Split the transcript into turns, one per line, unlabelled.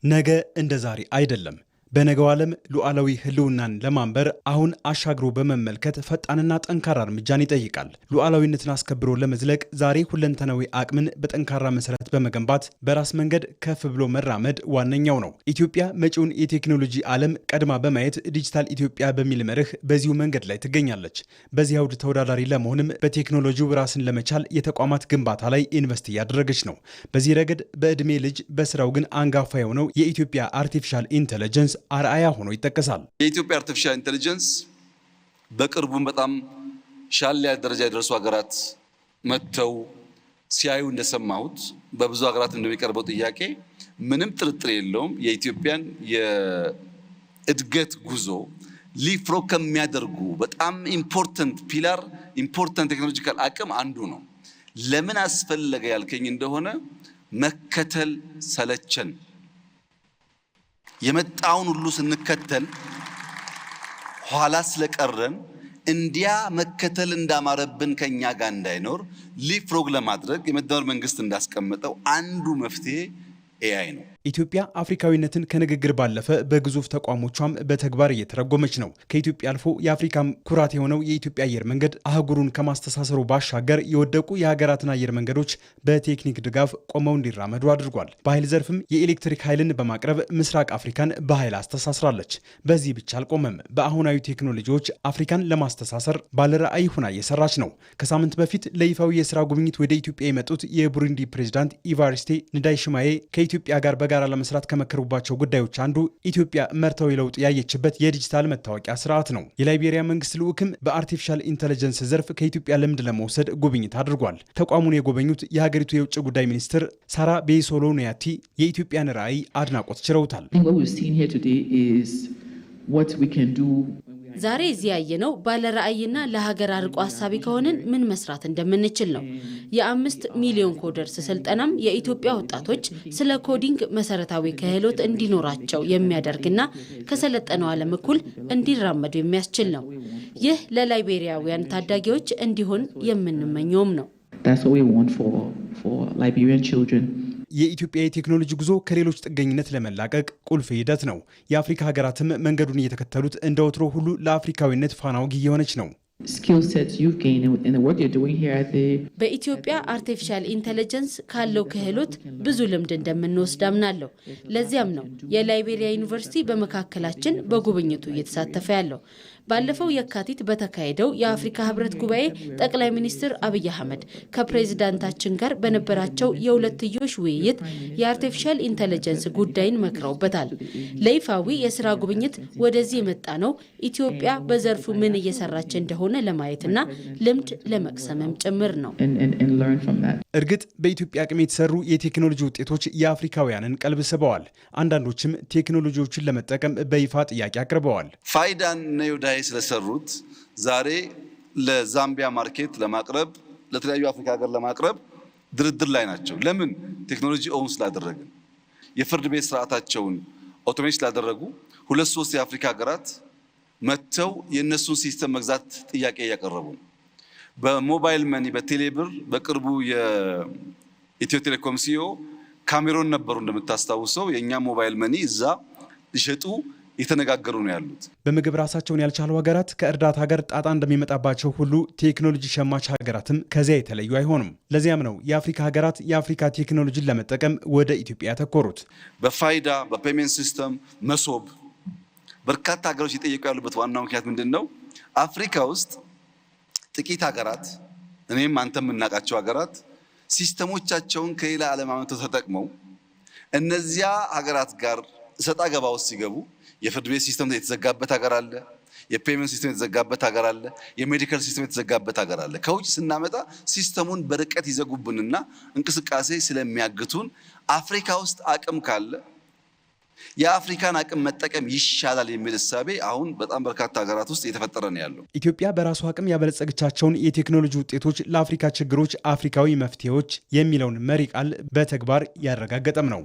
ነገ እንደ ዛሬ አይደለም። በነገው ዓለም ሉዓላዊ ህልውናን ለማንበር አሁን አሻግሮ በመመልከት ፈጣንና ጠንካራ እርምጃን ይጠይቃል። ሉዓላዊነትን አስከብሮ ለመዝለቅ ዛሬ ሁለንተናዊ አቅምን በጠንካራ መሰረት በመገንባት በራስ መንገድ ከፍ ብሎ መራመድ ዋነኛው ነው። ኢትዮጵያ መጪውን የቴክኖሎጂ ዓለም ቀድማ በማየት ዲጂታል ኢትዮጵያ በሚል መርህ በዚሁ መንገድ ላይ ትገኛለች። በዚህ አውድ ተወዳዳሪ ለመሆንም በቴክኖሎጂው ራስን ለመቻል የተቋማት ግንባታ ላይ ኢንቨስት እያደረገች ነው። በዚህ ረገድ በዕድሜ ልጅ በስራው ግን አንጋፋ የሆነው የኢትዮጵያ አርቲፊሻል ኢንተለጀንስ አርአያ ሆኖ ይጠቀሳል።
የኢትዮጵያ አርቲፊሻል ኢንተለጀንስ በቅርቡም በጣም ሻል ያለ ደረጃ የደረሱ ሀገራት መጥተው ሲያዩ እንደሰማሁት በብዙ ሀገራት እንደሚቀርበው ጥያቄ ምንም ጥርጥር የለውም የኢትዮጵያን የእድገት ጉዞ ሊፍሮ ከሚያደርጉ በጣም ኢምፖርታንት ፒላር ኢምፖርታንት ቴክኖሎጂካል አቅም አንዱ ነው። ለምን አስፈለገ ያልከኝ እንደሆነ መከተል ሰለቸን። የመጣውን ሁሉ ስንከተል ኋላ ስለቀረን እንዲያ መከተል እንዳማረብን ከኛ ጋር እንዳይኖር ሊፍሮግ ለማድረግ የመደመር መንግስት እንዳስቀመጠው አንዱ መፍትሄ ኤአይ ነው።
ኢትዮጵያ አፍሪካዊነትን ከንግግር ባለፈ በግዙፍ ተቋሞቿም በተግባር እየተረጎመች ነው። ከኢትዮጵያ አልፎ የአፍሪካ ኩራት የሆነው የኢትዮጵያ አየር መንገድ አህጉሩን ከማስተሳሰሩ ባሻገር የወደቁ የሀገራትን አየር መንገዶች በቴክኒክ ድጋፍ ቆመው እንዲራመዱ አድርጓል። በኃይል ዘርፍም የኤሌክትሪክ ኃይልን በማቅረብ ምስራቅ አፍሪካን በኃይል አስተሳስራለች። በዚህ ብቻ አልቆመም። በአሁናዊ ቴክኖሎጂዎች አፍሪካን ለማስተሳሰር ባለራዕይ ሆና እየሰራች ነው። ከሳምንት በፊት ለይፋዊ የስራ ጉብኝት ወደ ኢትዮጵያ የመጡት የቡሩንዲ ፕሬዝዳንት ኢቫሪስቴ ንዳይሽማዬ ከኢትዮጵያ ጋር በጋራ ለመስራት ከመከሩባቸው ጉዳዮች አንዱ ኢትዮጵያ መርታዊ ለውጥ ያየችበት የዲጂታል መታወቂያ ስርዓት ነው። የላይቤሪያ መንግስት ልዑክም በአርቲፊሻል ኢንተለጀንስ ዘርፍ ከኢትዮጵያ ልምድ ለመውሰድ ጉብኝት አድርጓል። ተቋሙን የጎበኙት የሀገሪቱ የውጭ ጉዳይ ሚኒስትር ሳራ ቤይሶሎኒያቲ የኢትዮጵያን ራዕይ አድናቆት ችረውታል።
ዛሬ እዚህ ያየነው ባለራዕይና ለሀገር አርቆ ሀሳቢ ከሆንን ምን መስራት እንደምንችል ነው። የ5 ሚሊዮን ኮደርስ ስልጠናም የኢትዮጵያ ወጣቶች ስለ ኮዲንግ መሰረታዊ ክህሎት እንዲኖራቸው የሚያደርግና ከሰለጠነው ዓለም እኩል እንዲራመዱ የሚያስችል ነው። ይህ ለላይቤሪያውያን ታዳጊዎች እንዲሆን የምንመኘውም ነው።
የኢትዮጵያ የቴክኖሎጂ ጉዞ ከሌሎች ጥገኝነት ለመላቀቅ ቁልፍ ሂደት ነው። የአፍሪካ ሀገራትም መንገዱን እየተከተሉት እንደ ወትሮ ሁሉ ለአፍሪካዊነት ፋና ወጊ እየሆነች ነው።
በኢትዮጵያ አርቲፊሻል ኢንተለጀንስ ካለው ክህሎት ብዙ ልምድ እንደምንወስድ አምናለሁ። ለዚያም ነው የላይቤሪያ ዩኒቨርሲቲ በመካከላችን በጉብኝቱ እየተሳተፈ ያለው። ባለፈው የካቲት በተካሄደው የአፍሪካ ህብረት ጉባኤ ጠቅላይ ሚኒስትር አብይ አህመድ ከፕሬዝዳንታችን ጋር በነበራቸው የሁለትዮሽ ውይይት የአርቲፊሻል ኢንተለጀንስ ጉዳይን መክረውበታል። ለይፋዊ የስራ ጉብኝት ወደዚህ የመጣ ነው ኢትዮጵያ በዘርፉ ምን እየሰራች እንደሆነ ለማየትና ልምድ ለመቅሰምም ጭምር ነው።
እርግጥ በኢትዮጵያ አቅም የተሰሩ የቴክኖሎጂ ውጤቶች የአፍሪካውያንን ቀልብ ስበዋል። አንዳንዶችም ቴክኖሎጂዎችን ለመጠቀም በይፋ ጥያቄ አቅርበዋል።
ፋይዳን ነዩዳይ ስለሰሩት ዛሬ ለዛምቢያ ማርኬት ለማቅረብ ለተለያዩ አፍሪካ ሀገር ለማቅረብ ድርድር ላይ ናቸው። ለምን? ቴክኖሎጂ ኦውን ስላደረግን የፍርድ ቤት ስርዓታቸውን ኦቶሜት ስላደረጉ 2-3 የአፍሪካ ሀገራት መጥተው የእነሱን ሲስተም መግዛት ጥያቄ እያቀረቡ ነው። በሞባይል መኒ በቴሌብር በቅርቡ የኢትዮ ቴሌኮም ሲኦ ካሜሮን ነበሩ እንደምታስታውሰው የእኛ ሞባይል መኒ እዛ ሊሸጡ የተነጋገሩ ነው ያሉት።
በምግብ ራሳቸውን ያልቻሉ ሀገራት ከእርዳታ ሀገር ጣጣ እንደሚመጣባቸው ሁሉ ቴክኖሎጂ ሸማች ሀገራትም ከዚያ የተለዩ አይሆኑም። ለዚያም ነው የአፍሪካ ሀገራት የአፍሪካ ቴክኖሎጂን ለመጠቀም ወደ ኢትዮጵያ ያተኮሩት።
በፋይዳ በፔሜንት ሲስተም መሶብ በርካታ ሀገሮች የጠየቁ ያሉበት ዋናው ምክንያት ምንድን ነው? አፍሪካ ውስጥ ጥቂት ሀገራት እኔም አንተም የምናውቃቸው ሀገራት ሲስተሞቻቸውን ከሌላ ዓለም አመተው ተጠቅመው እነዚያ ሀገራት ጋር እሰጣ ገባ ውስጥ ሲገቡ የፍርድ ቤት ሲስተም የተዘጋበት ሀገር አለ፣ የፔመንት ሲስተም የተዘጋበት ሀገር አለ፣ የሜዲካል ሲስተም የተዘጋበት ሀገር አለ። ከውጭ ስናመጣ ሲስተሙን በርቀት ይዘጉብንና እንቅስቃሴ ስለሚያግቱን አፍሪካ ውስጥ አቅም ካለ የአፍሪካን አቅም መጠቀም ይሻላል የሚል እሳቤ አሁን በጣም በርካታ ሀገራት ውስጥ እየተፈጠረ ነው ያለው።
ኢትዮጵያ በራሷ አቅም ያበለጸገቻቸውን የቴክኖሎጂ ውጤቶች ለአፍሪካ ችግሮች አፍሪካዊ መፍትሄዎች የሚለውን መሪ ቃል በተግባር ያረጋገጠም ነው።